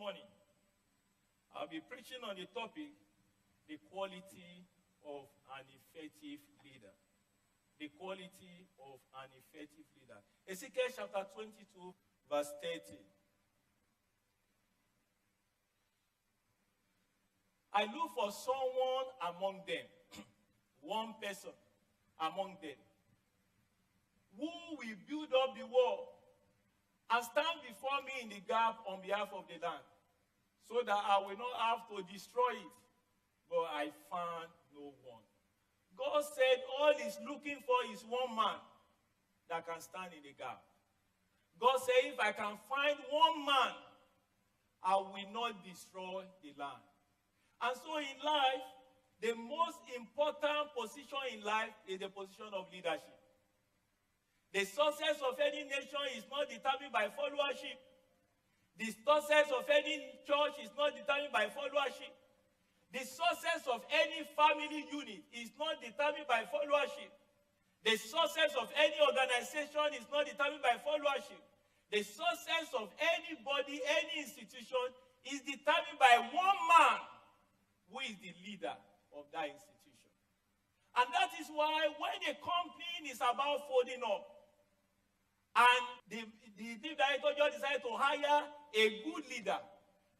morning, I'll be preaching on the topic, the quality of an effective leader. The quality of an effective leader. Ezekiel chapter 22, verse 30. I look for someone among them, one person among them, who will build up the wall and stand before me in the gap on behalf of the land, so that I will not have to destroy it. But I found no one. God said all he's looking for is one man that can stand in the gap. God said, if I can find one man, I will not destroy the land. And so in life, the most important position in life is the position of leadership. The success of any nation is not determined by followership. The success of any church is not determined by followership. The success of any family unit is not determined by followership. The success of any organization is not determined by followership. The success of anybody, any institution, is determined by one man who is the leader of that institution. And that is why when a company is about folding up, and the director just decided to hire a good leader,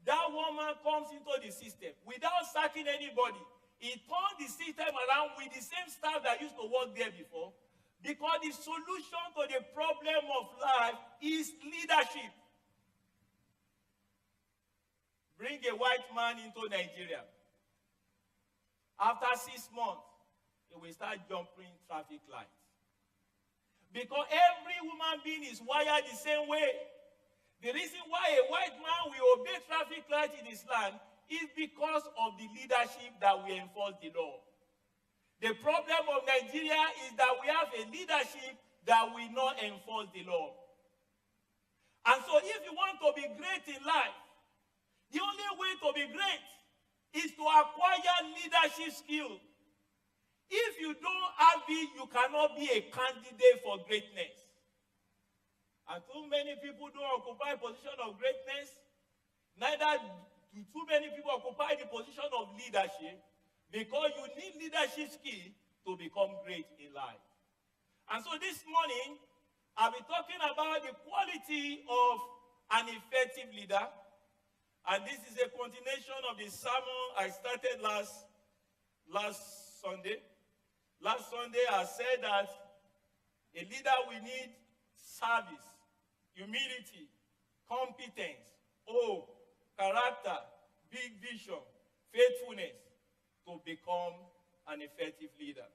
that woman comes into the system without sacking anybody. He turned the system around with the same staff that used to work there before, because the solution to the problem of life is leadership. Bring a white man into Nigeria. After 6 months, he will start jumping traffic lights. Because every human being is wired the same way. The reason why a white man will obey traffic lights in his land is because of the leadership that we enforce the law. The problem of Nigeria is that we have a leadership that will not enforce the law. And so if you want to be great in life, the only way to be great is to acquire leadership skill. If you don't have it, you cannot be a candidate for greatness. And too many people don't occupy a position of greatness. Neither do too many people occupy the position of leadership, because you need leadership skill to become great in life. And so this morning, I'll be talking about the quality of an effective leader. And this is a continuation of the sermon I started last Sunday. Last Sunday, I said that a leader will need service, humility, competence, hope, character, big vision, faithfulness to become an effective leader.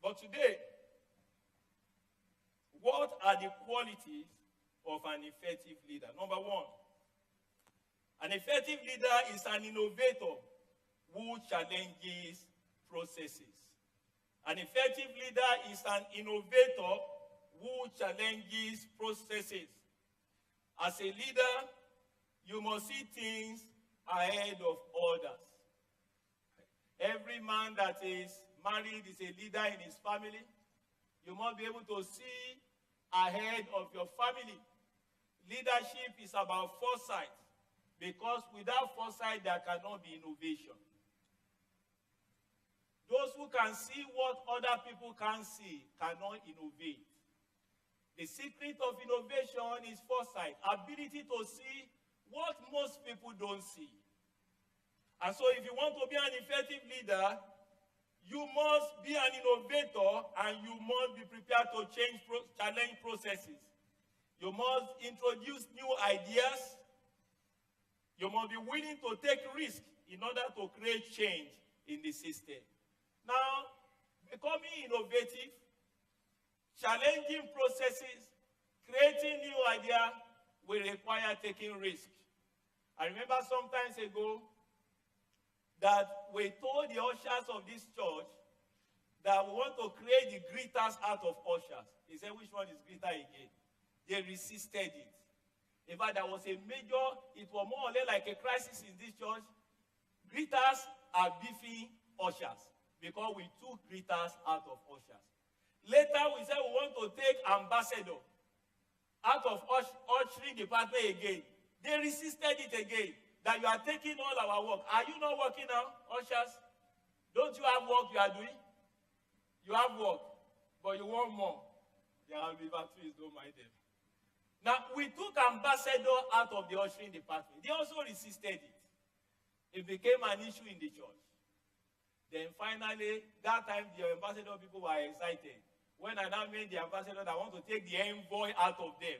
But today, what are the qualities of an effective leader? Number one, an effective leader is an innovator who challenges processes. An effective leader is an innovator who challenges processes. As a leader, you must see things ahead of others. Every man that is married is a leader in his family. You must be able to see ahead of your family. Leadership is about foresight, because without foresight, there cannot be innovation. Those who can see what other people can't see cannot innovate. The secret of innovation is foresight, ability to see what most people don't see. And so if you want to be an effective leader, you must be an innovator, and you must be prepared to challenge processes. You must introduce new ideas. You must be willing to take risks in order to create change in the system. Now, becoming innovative, challenging processes, creating new ideas will require taking risks. I remember some time ago that we told the ushers of this church that we want to create the greeters out of ushers. He said, which one is greeter again? They resisted it. In fact, there was a major, it was more or less like a crisis in this church. Greeters are beefing ushers, because we took greeters out of ushers. Later, we said we want to take ambassador out of ushering department again, They resisted it again. That you are taking all our work. Are you not working now, ushers? Don't you have work you are doing? You have work, but you want more. There will be batteries, don't mind them. Now, we took ambassador out of the ushering department. They also resisted it. It became an issue in the church. Then finally, that time the ambassador people were excited. When I now made the ambassador that want to take the envoy out of them,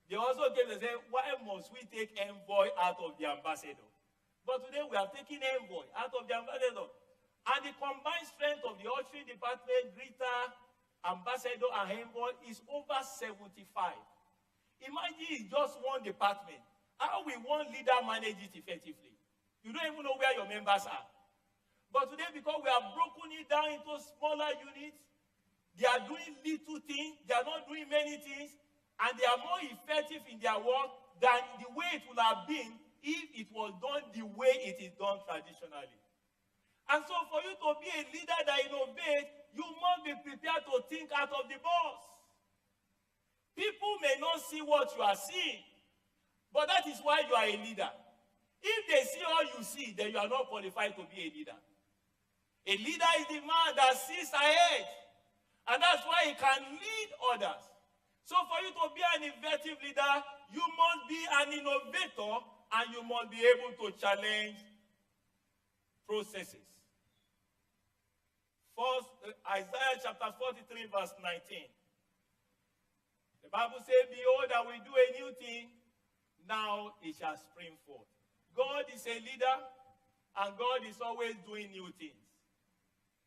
they also came and said, why must we take envoy out of the ambassador? But today we are taking envoy out of the ambassador. And the combined strength of the ushering department, greeter, ambassador, and envoy is over 75. Imagine it's just one department. How will one leader manage it effectively? You don't even know where your members are. But today, because we have broken it down into smaller units, they are doing little things, they are not doing many things, and they are more effective in their work than the way it would have been if it was done the way it is done traditionally. And so for you to be a leader that innovates, you must be prepared to think out of the box. People may not see what you are seeing, but that is why you are a leader. If they see all you see, then you are not qualified to be a leader. A leader is the man that sees ahead, and that's why he can lead others. So for you to be an effective leader, you must be an innovator, and you must be able to challenge processes. First, Isaiah chapter 43, verse 19. The Bible says, behold, I will do a new thing, now it shall spring forth. God is a leader, and God is always doing new things.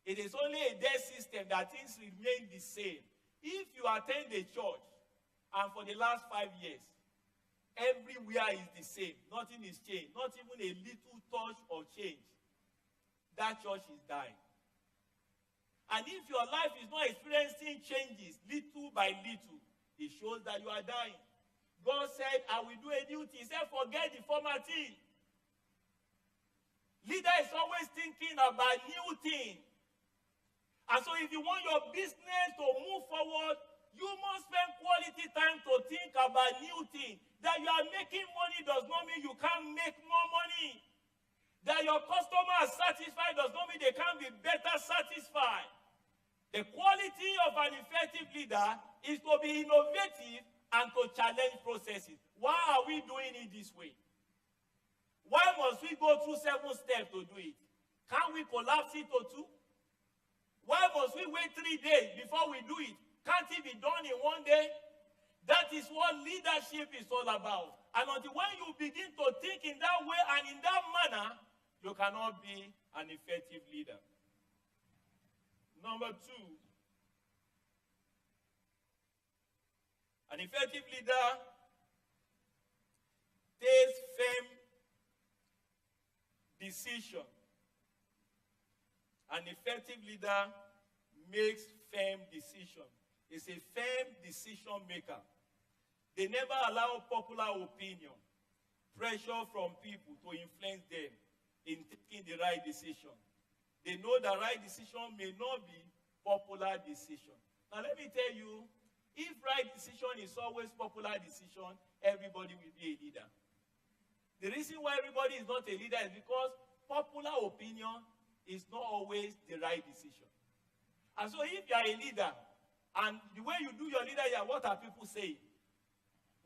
It is only a dead system that things remain the same. If you attend a church, and for the last 5 years, everywhere is the same, nothing is changed, not even a little touch or change, that church is dying. And if your life is not experiencing changes little by little, it shows that you are dying. God said, I will do a new thing. He said, forget the former thing. Leader is always thinking about new things. And so if you want your business to move forward, you must spend quality time to think about new things. That you are making money does not mean you can't make more money. That your customer is satisfied does not mean they can be better satisfied. The quality of an effective leader is to be innovative and to challenge processes. Why are we doing it this way? Why must we go through 7 steps to do it? Can't we collapse it to 2? Why must we wait 3 days before we do it? Can't it be done in 1 day? That is what leadership is all about. And until when you begin to think in that way and in that manner, you cannot be an effective leader. Number 2, an effective leader takes firm decision. An effective leader makes firm decision. Is a firm decision maker. They never allow popular opinion, pressure from people to influence them in taking the right decision. They know the right decision may not be popular decision. Now let me tell you, if right decision is always popular decision, everybody will be a leader. The reason why everybody is not a leader is because popular opinion is not always the right decision. And so if you are a leader, and the way you do your leader, what are people saying?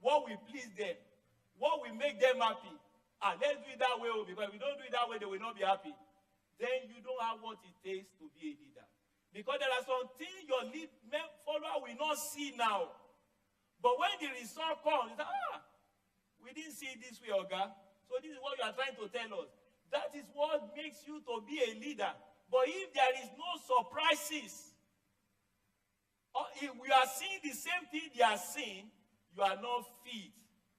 What will please them? What will make them happy? Let's do it that way, because if we don't do it that way, they will not be happy. Then you don't have what it takes to be a leader. Because there are some things your follower will not see now. But when the result comes, it's like, we didn't see it this way, Oga. So this is what you are trying to tell us. That is what makes you to be a leader. But if there is no surprises, or if we are seeing the same thing they are seeing, you are not fit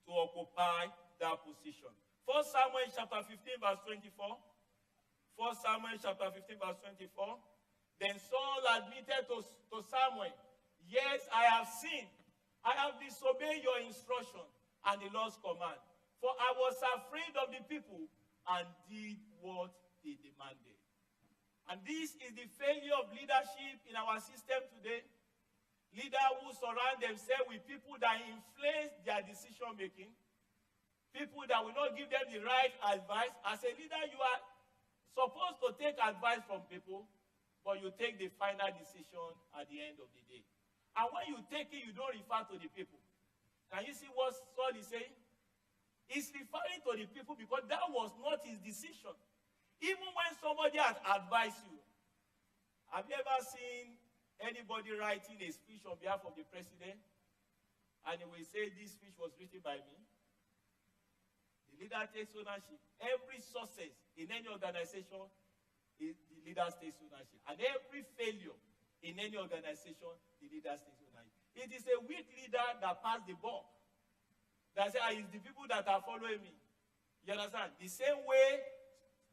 to occupy that position. 1 Samuel chapter 15, verse 24. 1 Samuel chapter 15, verse 24. Then Saul admitted to Samuel, yes, I have sinned. I have disobeyed your instruction and the Lord's command. For I was afraid of the people and did what they demanded. And this is the failure of leadership in our system today. Leaders who surround themselves with people that influence their decision making. people that will not give them the right advice. As a leader, you are supposed to take advice from people, but you take the final decision at the end of the day. And when you take it, you don't refer to the people. Can you see what Saul is saying? He's referring to the people because that was not his decision. Even when somebody has advised you, have you ever seen anybody writing a speech on behalf of the president? And he will say, this speech was written by me. The leader takes ownership. Every success in any organization, the leader takes ownership. And every failure in any organization, the leader takes ownership. It is a weak leader that passed the ball. That says, it's the people that are following me. You understand? The same way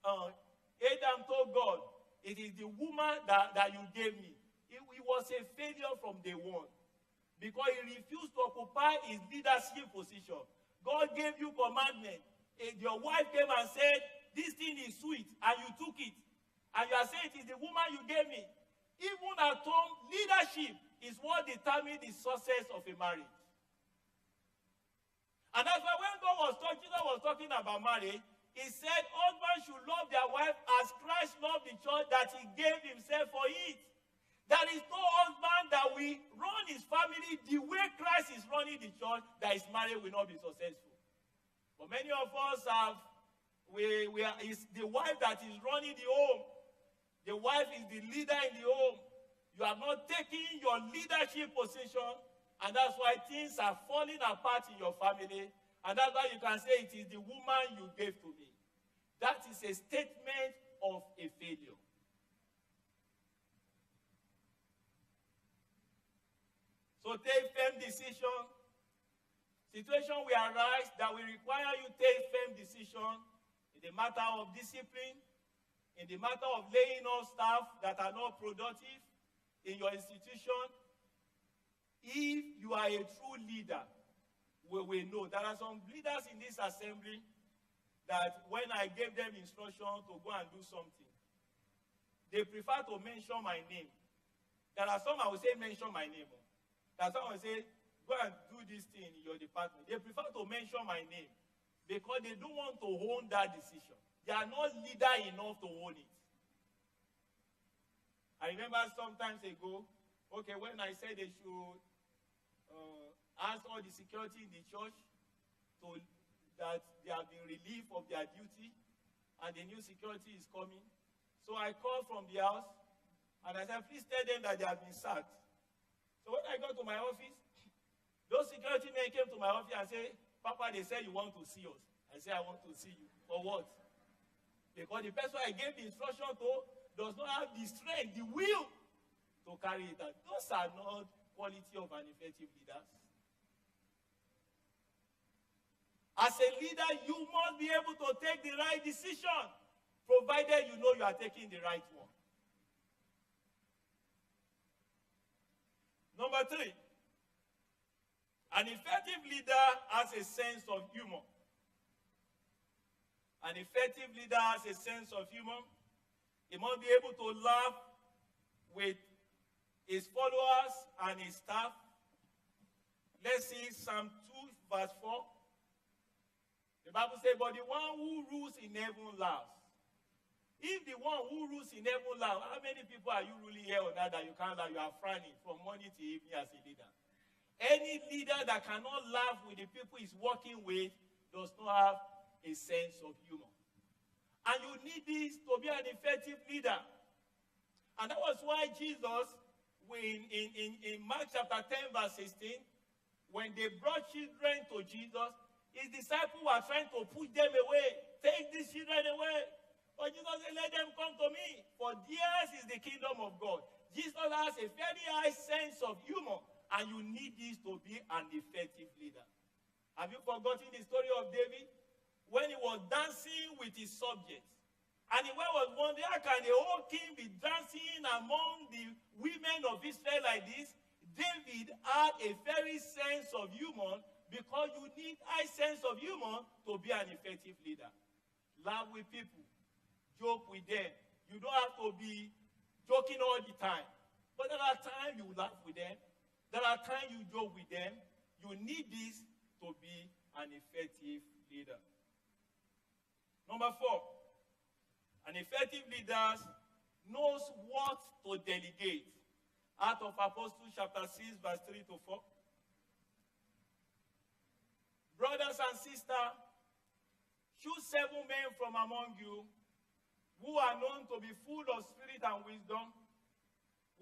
Adam told God, it is the woman that you gave me. It was a failure from day one. Because he refused to occupy his leadership position. God gave you commandment. Your wife came and said, this thing is sweet, and you took it. And you are saying it is the woman you gave me. Even at home, leadership is what determines the success of a marriage. And that's why when Jesus was talking about marriage, he said husbands should love their wife as Christ loved the church, that he gave himself for it. There is no husband that will run his family the way Christ is running the church, that his marriage will not be successful. But many of us it's the wife that is running the home. The wife is the leader in the home. You are not taking your leadership position, and that's why things are falling apart in your family. And that's why you can say it is the woman you gave to me. That is a statement of a failure. So take firm decision. Situation will arise that will require you to take firm decision in the matter of discipline, in the matter of laying off staff that are not productive in your institution. If you are a true leader, we will know. There are some leaders in this assembly that when I gave them instruction to go and do something, they prefer to mention my name. There are some I will say mention my name. There are some I will say go and do this thing in your department. They prefer to mention my name because they don't want to own that decision. They are not leader enough to own it. I remember sometimes ago, when I said they should ask all the security in the church that they have been relieved of their duty and the new security is coming. So I called from the house and I said, please tell them that they have been sacked. So when I got to my office, those security men came to my office and said, Papa, they said you want to see us. I said, I want to see you. For what? Because the person I gave the instruction to does not have the strength, the will to carry it out. Those are not quality of an effective leader. As a leader, you must be able to take the right decision, provided you know you are taking the right one. Number 3, an effective leader has a sense of humor. An effective leader has a sense of humor. He must be able to laugh with his followers and his staff. Let's see Psalm 2, verse 4. The Bible says, but the one who rules in heaven laughs. If the one who rules in heaven laughs, how many people are you ruling here on that you can't laugh? You are frowning from morning to evening as a leader. Any leader that cannot laugh with the people he's working with does not have a sense of humor. And you need this to be an effective leader. And that was why Jesus, in Mark chapter 10, verse 16, when they brought children to Jesus, his disciples were trying to push them away. Take these children away. But Jesus said, let them come to me, for theirs is the kingdom of God. Jesus has a very high sense of humor, and you need this to be an effective leader. Have you forgotten the story of David? When he was dancing with his subjects, and the man was wondering, how can the whole king be dancing among the women of Israel like this? David had a very sense of humor, because you need a sense of humor to be an effective leader. Laugh with people. Joke with them. You don't have to be joking all the time. But there are times you laugh with them. There are times you joke with them. You need this to be an effective leader. Number 4, an effective leader knows what to delegate. Acts of Apostles chapter 6, verse 3 to 4. Brothers and sisters, choose 7 men from among you who are known to be full of spirit and wisdom.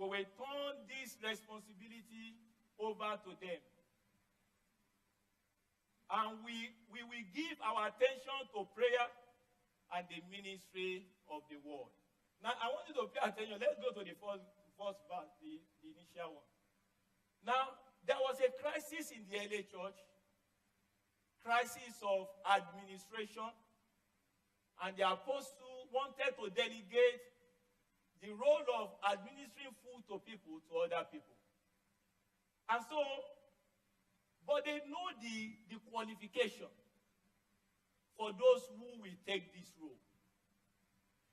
We will turn this responsibility over to them. And we will give our attention to prayer and the ministry of the word. Now, I want you to pay attention. Let's go to the first verse, the initial one. Now, there was a crisis in the early church, crisis of administration, and the apostle wanted to delegate the role of administering food to people to other people. And so, but they know the qualification for those who will take this role.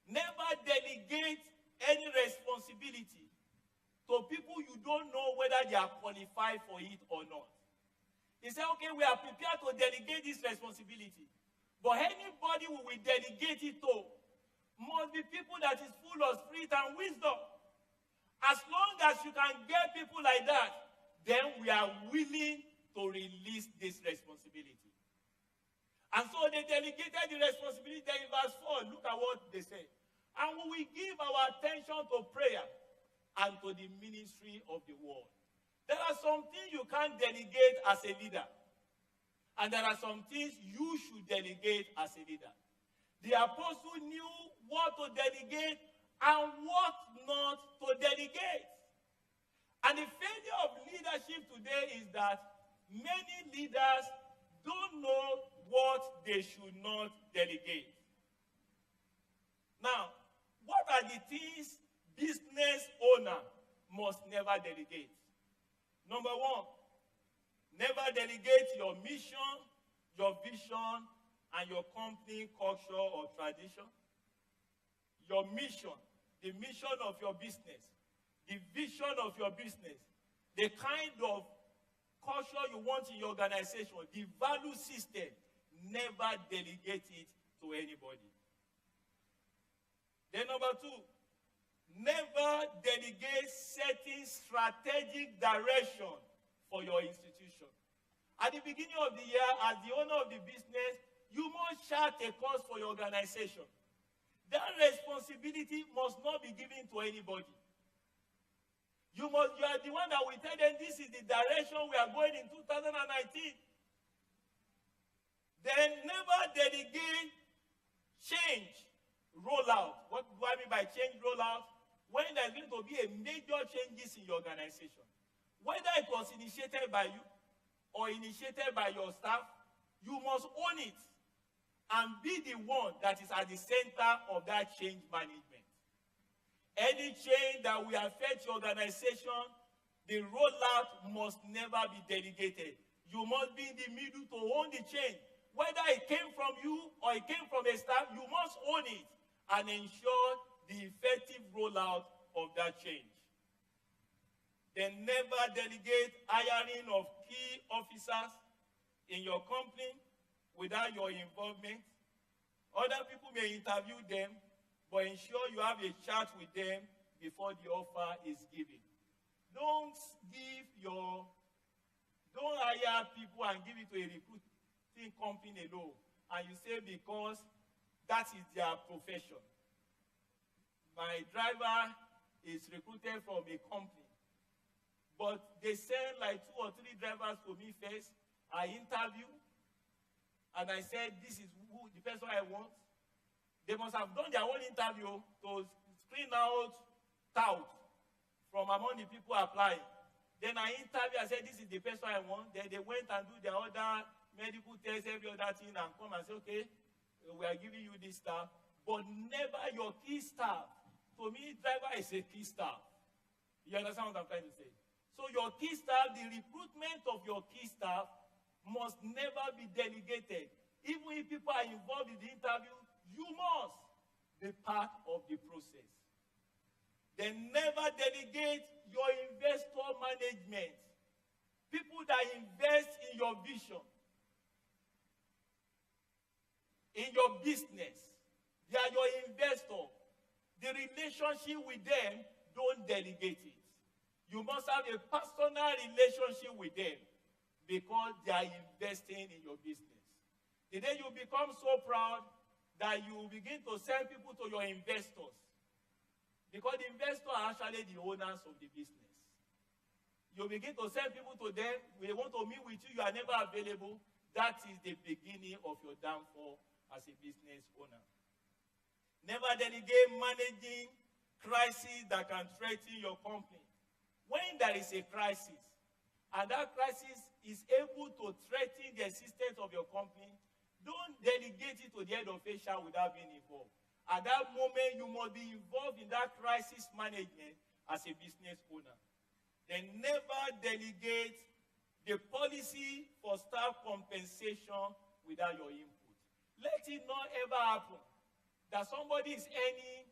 Never delegate any responsibility to people you don't know whether they are qualified for it or not. He said, okay, we are prepared to delegate this responsibility. But anybody who will delegate it to must be people that is full of spirit and wisdom. As long as you can get people like that, then we are willing to release this responsibility. And so they delegated the responsibility. In verse 4, look at what they say. And we will give our attention to prayer and to the ministry of the word. There are some things you can't delegate as a leader. And there are some things you should delegate as a leader. The apostle knew what to delegate and what not to delegate. And the failure of leadership today is that many leaders don't know what they should not delegate. Now, what are the things business owner must never delegate? Number 1, never delegate your mission, your vision, and your company culture or tradition. Your mission, the mission of your business, the vision of your business, the kind of culture you want in your organization, the value system, never delegate it to anybody. Then number 2, never delegate setting strategic direction for your institution. At the beginning of the year, as the owner of the business, you must chart a course for your organization. That responsibility must not be given to anybody. You are the one that will tell them this is the direction we are going in 2019. Then never delegate change rollout. What do I mean by change rollout? When there's going to be a major changes in your organization. Whether it was initiated by you or initiated by your staff, you must own it and be the one that is at the center of that change management. Any change that will affect your organization, the rollout must never be delegated. You must be in the middle to own the change. Whether it came from you or it came from a staff, you must own it and ensure the effective rollout of that change. Then never delegate hiring of key officers in your company without your involvement. Other people may interview them, but ensure you have a chat with them before the offer is given. Don't hire people and give it to a recruiting company alone. And you say because that is their profession. My driver is recruited from a company. But they send like 2 or 3 drivers to me first. I interview. And I said, this is the person I want. They must have done their own interview to screen out tout from among the people applying. Then I interview, I said, this is the person I want. Then they went and do their other medical tests, every other thing, and come and say, okay, we are giving you this staff. But never your key staff. To me, driver is a key staff. You understand what I'm trying to say? So your key staff, the recruitment of your key staff must never be delegated. Even if people are involved in the interview, you must be part of the process. Then never delegate your investor management. People that invest in your vision. in your business. They are your investor. The relationship with them, don't delegate it. You must have a personal relationship with them because they are investing in your business. The day you become so proud that you begin to send people to your investors, because the investors are actually the owners of the business. You begin to send people to them, they want to meet with you, you are never available. That is the beginning of your downfall as a business owner. Never delegate managing crises that can threaten your company. When there is a crisis, and that crisis is able to threaten the existence of your company, don't delegate it to the head of HR without being involved. At that moment, you must be involved in that crisis management as a business owner. Then never delegate the policy for staff compensation without your input. Let it not ever happen that somebody is earning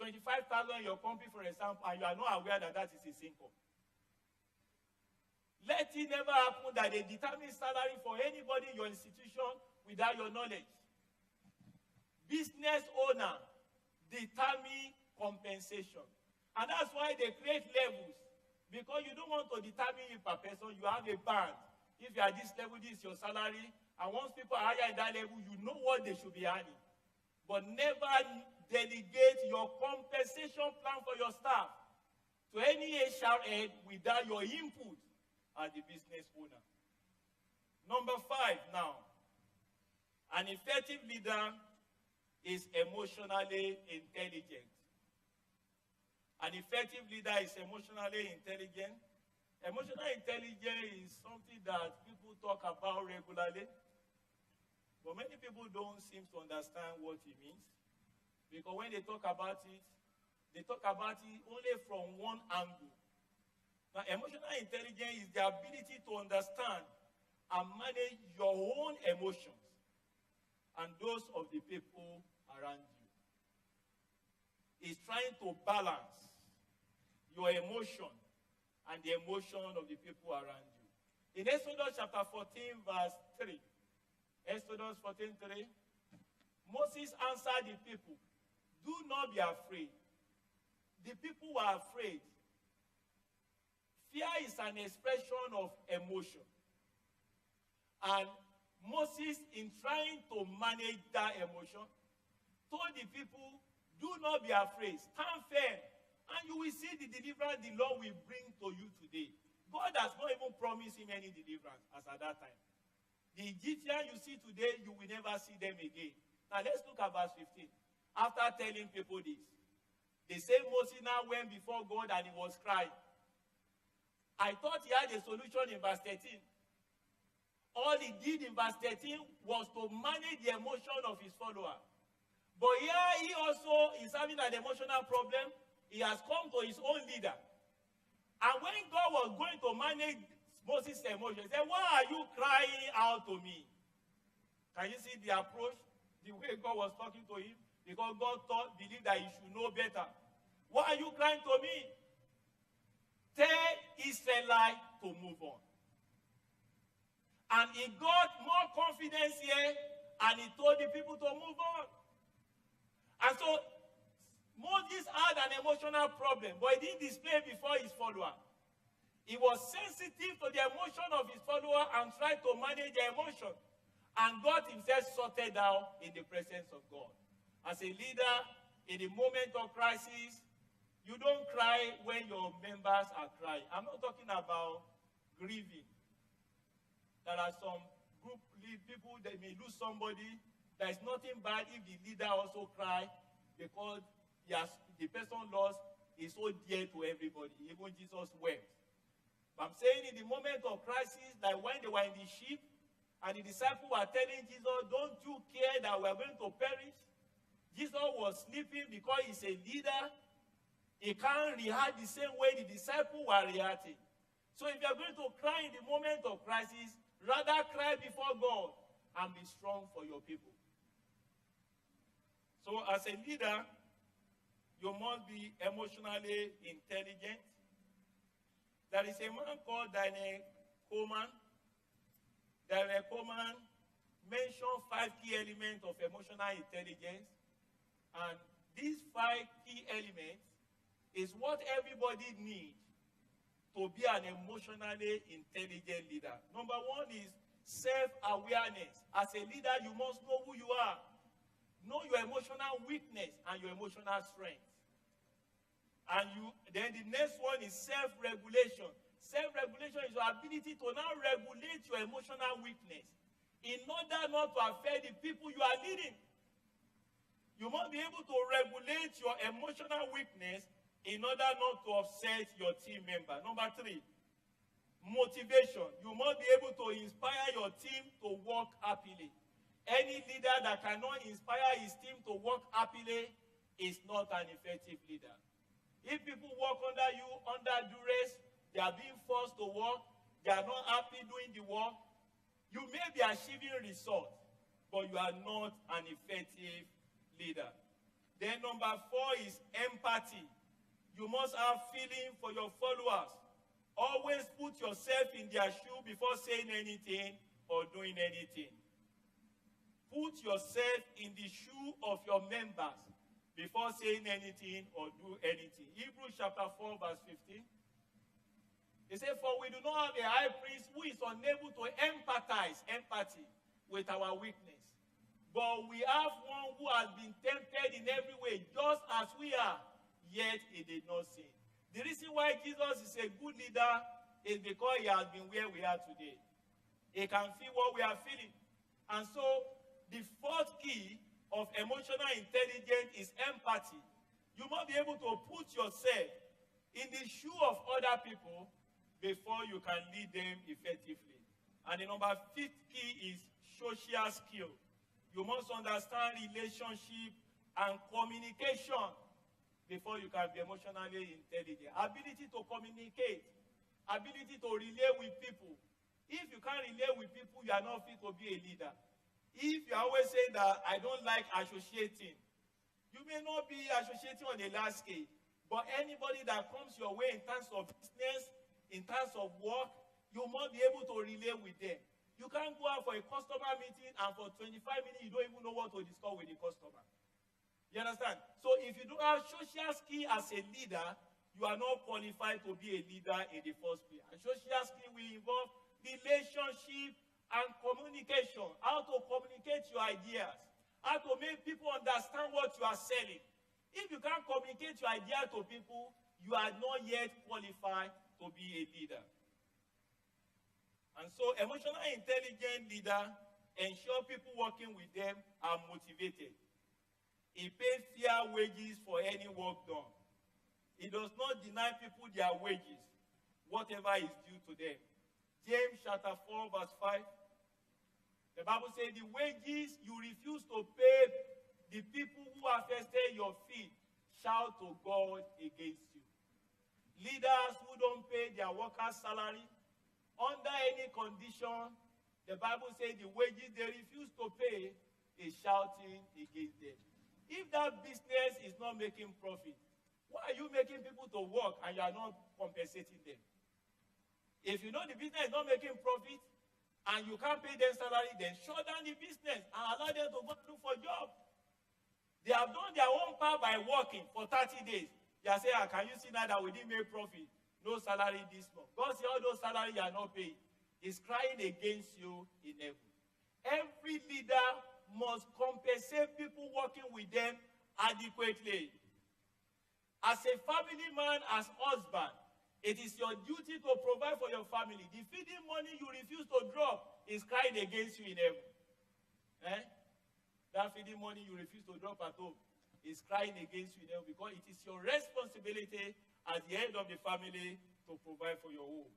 25,000 in your company, for example, and you are not aware that that is his income. Let it never happen that they determine salary for anybody in your institution without your knowledge. Business owner determine compensation. And that's why they create levels. Because you don't want to determine it per person, you have a band. If you are this level, this is your salary. And once people are higher in that level, you know what they should be earning. But never delegate your compensation plan for your staff to any HR head without your input as the business owner. Number 5 now. An effective leader is emotionally intelligent. An effective leader is emotionally intelligent. Emotional intelligence is something that people talk about regularly, but many people don't seem to understand what it means. Because when they talk about it only from one angle. Now, emotional intelligence is the ability to understand and manage your own emotions and those of the people around you. It's trying to balance your emotion and the emotion of the people around you. In Exodus chapter 14, verse 3, Exodus 14:3, Moses answered the people, "Do not be afraid." The people were afraid. Fear is an expression of emotion. And Moses, in trying to manage that emotion, told the people, "Do not be afraid. Stand firm, and you will see the deliverance the Lord will bring to you today." God has not even promised him any deliverance as at that time. The Egyptians you see today, you will never see them again. Now let's look at verse 15. After telling people this, the same Moses now went before God and he was crying. I thought he had a solution in verse 13. All he did in verse 13 was to manage the emotion of his follower. But here he also is having an emotional problem. He has come to his own leader. And when God was going to manage Moses' emotion, he said, "Why are you crying out to me?" Can you see the approach? The way God was talking to him? Because God believed that he should know better. "Why are you crying to me? Tell Israelites to move on." And he got more confidence here, and he told the people to move on. And so, Moses had an emotional problem, but he didn't display it before his follower. He was sensitive to the emotion of his follower and tried to manage the emotion. And God himself sorted out in the presence of God. As a leader, in the moment of crisis, you don't cry when your members are crying. I'm not talking about grieving. There are some group people that may lose somebody. There is nothing bad if the leader also cries because the person lost is so dear to everybody. Even Jesus wept. But I'm saying in the moment of crisis, like when they were in the ship, and the disciples were telling Jesus, "Don't you care that we are going to perish?" Jesus was sleeping because he's a leader. He can't react the same way the disciples were reacting. So if you are going to cry in the moment of crisis, rather cry before God and be strong for your people. So as a leader, you must be emotionally intelligent. There is a man called Daniel Coleman. Daniel Coleman mention 5 key elements of emotional intelligence. And these 5 key elements is what everybody needs to be an emotionally intelligent leader. Number 1 is self-awareness. As a leader, you must know who you are. Know your emotional weakness and your emotional strength. And then the next one is self-regulation. Self-regulation is your ability to now regulate your emotional weakness in order not to affect the people you are leading. You must be able to regulate your emotional weakness in order not to upset your team member. Number 3, motivation. You must be able to inspire your team to work happily. Any leader that cannot inspire his team to work happily is not an effective leader. If people work under you, under duress, they are being forced to work, they are not happy doing the work, you may be achieving results, but you are not an effective leader. Then number 4 is empathy. You must have feeling for your followers. Always put yourself in their shoe before saying anything or doing anything. Put yourself in the shoe of your members before saying anything or do anything. Hebrews chapter 4 verse 15. He said, for we do not have a high priest who is unable to empathy with our weakness. But we have one who has been tempted in every way, just as we are, yet he did not sin. The reason why Jesus is a good leader is because he has been where we are today. He can feel what we are feeling. And so, the 4th key of emotional intelligence is empathy. You must be able to put yourself in the shoe of other people before you can lead them effectively. And the number 5th key is social skill. You must understand relationship and communication before you can be emotionally intelligent. Ability to communicate, ability to relate with people. If you can't relate with people, you are not fit to be a leader. If you always say that I don't like associating, you may not be associating on a large scale, but anybody that comes your way in terms of business, in terms of work, you must be able to relate with them. You can't go out for a customer meeting and for 25 minutes you don't even know what to discuss with the customer. You understand? So if you don't have social skill as a leader, you are not qualified to be a leader in the first place. And social skill will involve relationship and communication. How to communicate your ideas. How to make people understand what you are selling. If you can't communicate your idea to people, you are not yet qualified to be a leader. And so, emotional intelligent leader ensure people working with them are motivated. He pays fair wages for any work done. He does not deny people their wages, whatever is due to them. James chapter 4 verse 5. The Bible says the wages you refuse to pay the people who harvested your field shall to God against you. Leaders who don't pay their workers' salary under any condition, the Bible says the wages they refuse to pay is shouting against them. If that business is not making profit, why are you making people to work and you are not compensating them? If you know the business is not making profit and you can't pay them salary, then shut down the business and allow them to go look for a job. They have done their own part by working for 30 days. They are saying, can you see now that we didn't make profit? No salary this month. God says all those salaries you are not paying. He's crying against you in heaven. Every leader must compensate people working with them adequately. As a family man, as husband, it is your duty to provide for your family. The feeding money you refuse to drop is crying against you in heaven. That feeding money you refuse to drop at home is crying against you in heaven because it is your responsibility as the head of the family to provide for your home.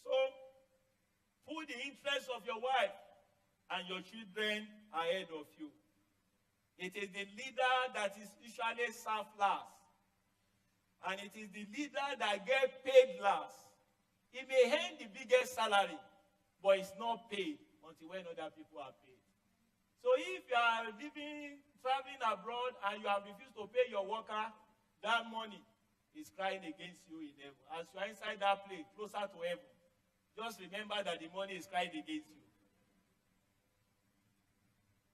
So, put the interests of your wife and your children ahead of you. It is the leader that is usually served last. And it is the leader that gets paid last. He may earn the biggest salary, but it's not paid until when other people are paid. So if you are traveling abroad, and you have refused to pay your worker, that money is crying against you in heaven. As you are inside that place, closer to heaven, just remember that the money is crying against you.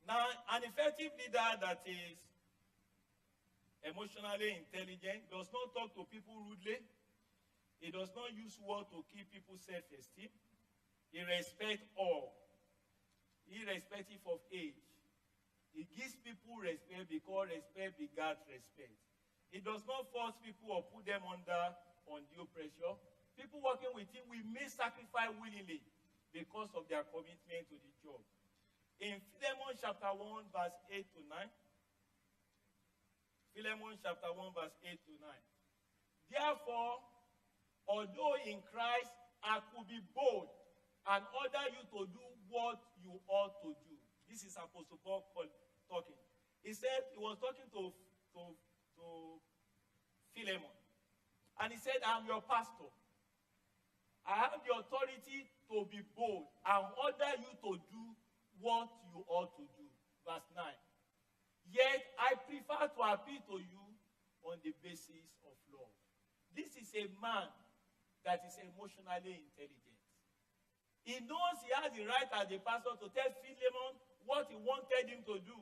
Now, an effective leader that is emotionally intelligent does not talk to people rudely. He does not use words to keep people's self-esteem. He respects all, irrespective of age. He gives people respect because respect begets respect. He does not force people or put them under undue pressure. People working with him will make sacrifice willingly because of their commitment to the job. In Philemon chapter 1, verse 8 to 9, Philemon chapter 1, verse 8 to 9. Therefore, although in Christ I could be bold and order you to do what you ought to do. This is Apostle Paul talking. He said, he was talking to Philemon. And he said, I'm your pastor. I have the authority to be bold and order you to do what you ought to do. Verse 9. Yet I prefer to appeal to you on the basis of love. This is a man that is emotionally intelligent. He knows he has the right as the pastor to tell Philemon what he wanted him to do.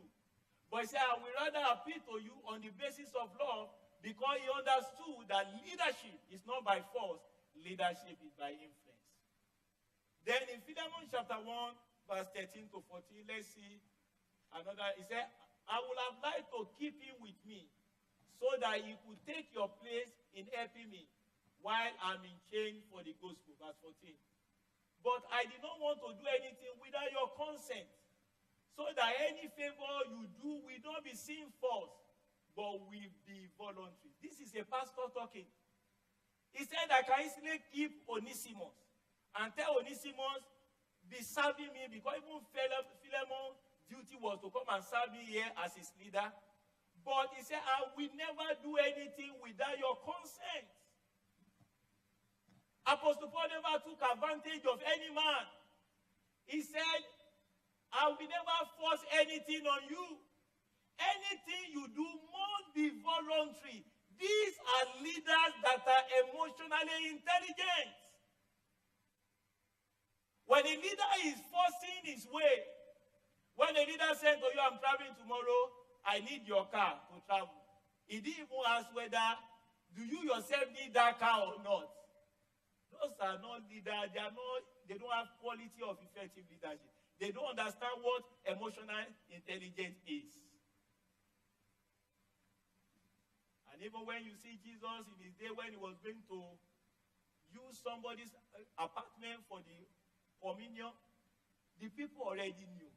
But he said, I will rather appeal to you on the basis of love because he understood that leadership is not by force, leadership is by influence. Then in Philemon chapter 1, verse 13 to 14, let's see another. He said, I would have liked to keep him with me so that he could take your place in helping me while I'm in chain for the gospel. Verse 14. But I did not want to do anything without your consent, so that any favor you do will not be seen false, but will be voluntary. This is a pastor talking. He said, I can easily keep Onesimus and tell Onesimus, be serving me, because even Philemon's duty was to come and serve me here as his leader. But he said, I will never do anything without your consent. Apostle Paul never took advantage of any man. He said, I will never force anything on you. Anything you do must be voluntary. These are leaders that are emotionally intelligent. When a leader is forcing his way, when a leader said to you, I'm traveling tomorrow, I need your car to travel. He didn't even ask whether, do you yourself need that car or not? Those are not leaders. They don't have quality of effective leadership. They don't understand what emotional intelligence is. And even when you see Jesus in his day when he was going to use somebody's apartment for the communion, the people already knew.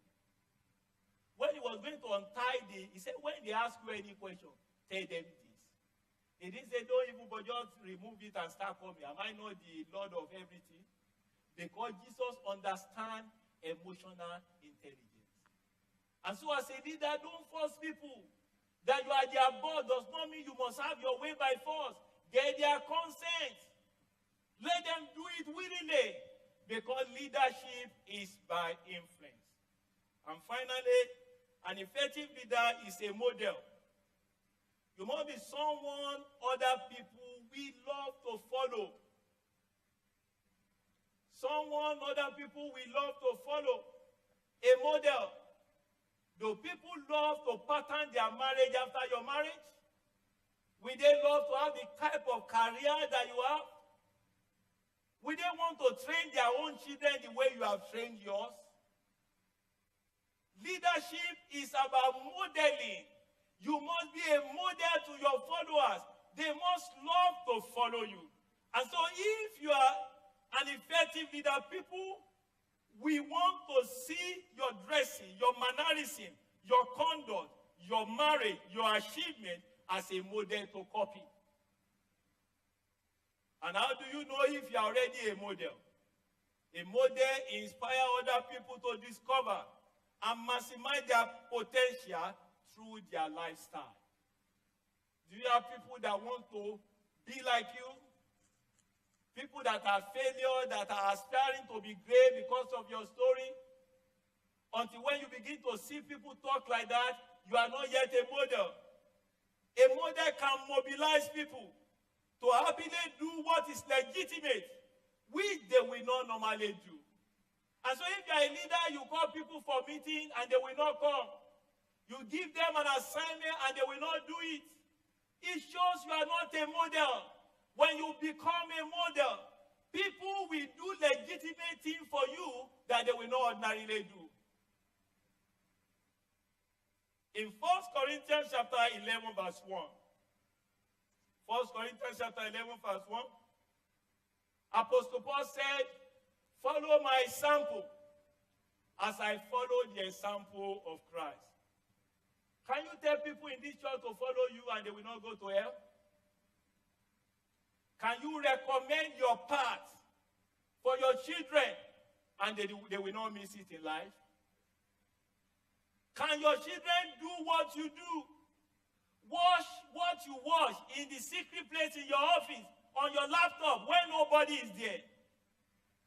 When he was going to untie he said, when they ask you any question, tell them this. He didn't say, don't even, but just remove it and start coming. Am I not the Lord of everything? Because Jesus understands emotional intelligence. And so as a leader, don't force people. That you are their boss does not mean you must have your way by force. Get their consent. Let them do it willingly. Because leadership is by influence. And finally, an effective leader is a model. You must be someone other people will love to follow. Someone other people will love to follow. A model. Do people love to pattern their marriage after your marriage? Will they love to have the type of career that you have? Will they want to train their own children the way you have trained yours? Leadership is about modeling. You must be a model to your followers. They must love to follow you. And so if you are an effective leader, people, we want to see your dressing, your mannerism, your conduct, your marriage, your achievement as a model to copy. And how do you know if you are already a model? A model inspires other people to discover and maximize their potential through their lifestyle. Do you have people that want to be like you? People that are failure, that are aspiring to be great because of your story? Until when you begin to see people talk like that, you are not yet a model. A model can mobilize people to happily do what is legitimate, which they will not normally do. And so if you are a leader, you call people for meeting and they will not come. You give them an assignment and they will not do it. It shows you are not a model. When you become a model, people will do legitimate things for you that they will not ordinarily do. In 1 Corinthians chapter 11 verse 1. 1 Corinthians chapter 11 verse 1. Apostle Paul said, follow my example as I follow the example of Christ. Can you tell people in this church to follow you and they will not go to hell? Can you recommend your path for your children and they will not miss it in life? Can your children do what you do? Wash what you wash in the secret place in your office, on your laptop, when nobody is there.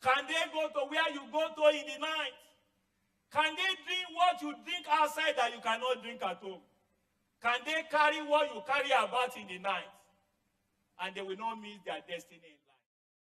Can they go to where you go to in the night? Can they drink what you drink outside that you cannot drink at home? Can they carry what you carry about in the night? And they will not miss their destiny in life.